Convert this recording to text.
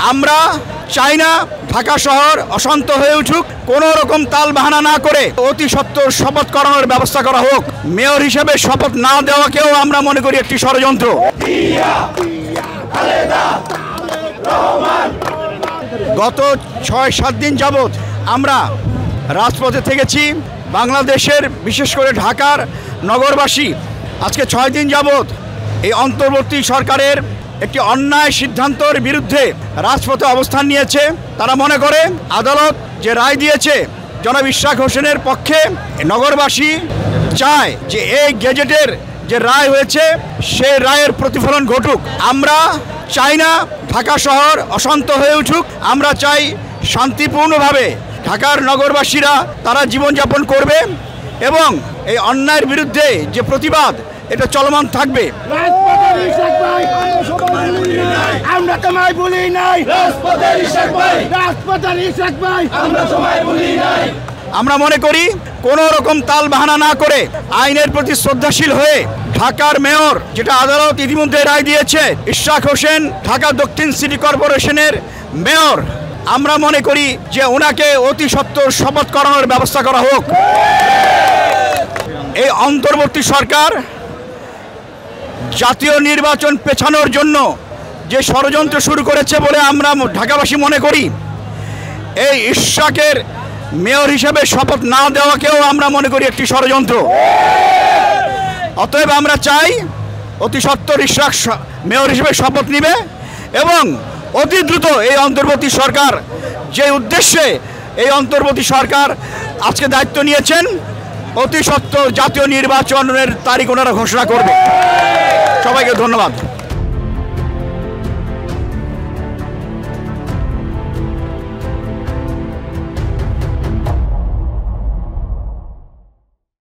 আমরা চাই না ঢাকা শহর অশান্ত হয়ে উঠুক। কোনো রকম তাল বাহানা না করে অতি সত্বর শপথ করানোর ব্যবস্থা করা হোক। মেয়র হিসেবে শপথ না দেওয়াকেও আমরা মনে করি একটি ষড়যন্ত্র। গত ৬-৭ দিন যাবৎ আমরা রাজপথে থেকেছি। বাংলাদেশের বিশেষ করে ঢাকার নগরবাসী আজকে ৬ দিন যাবৎ এই অন্তর্বর্তী সরকারের একটি অন্যায় সিদ্ধান্তের বিরুদ্ধে রাজপথে অবস্থান নিয়েছে। তারা মনে করে আদালত যে রায় দিয়েছে জনাব ইশরাক হোসেনের পক্ষে, নগরবাসী চায় যে এই গেজেটের যে রায় হয়েছে সেই রায়ের প্রতিফলন ঘটুক। আমরা চাই না ঢাকা শহর অশান্ত হয়ে উঠুক। আমরা চাই শান্তিপূর্ণভাবে ঢাকার নগরবাসীরা তারা জীবনযাপন করবে এবং এই অন্যায়ের বিরুদ্ধে যে প্রতিবাদ এটা চলমান থাকবে। আমরা মনে করি কোনো রকম তাল বাহানা না করে আইনের প্রতি শ্রদ্ধাশীল হয়ে ঢাকার মেয়র, যেটা আদালত ইতিমধ্যে রায় দিয়েছে, ইশরাক হোসেন ঢাকা দক্ষিণ সিটি কর্পোরেশনের মেয়র, আমরা মনে করি যে ওনাকে অতি সত্বর শপথ করানোর ব্যবস্থা করা হোক। এই অন্তর্বর্তী সরকার জাতীয় নির্বাচন পেছানোর জন্য যে ষড়যন্ত্র শুরু করেছে বলে আমরা ঢাকাবাসী মনে করি। এই ইশরাকের মেয়র হিসেবে শপথ না দেওয়াকেও আমরা মনে করি একটি ষড়যন্ত্র। অতএব আমরা চাই অতি সত্বর ইশরাক মেয়র হিসেবে শপথ নিবে এবং অতি দ্রুত এই অন্তর্বর্তী সরকার যে উদ্দেশ্যে এই অন্তর্বর্তী সরকার আজকে দায়িত্ব নিয়েছেন, অতি সত্বর জাতীয় নির্বাচনের তারিখ ওনারা ঘোষণা করবে। সবাইকে ধন্যবাদ।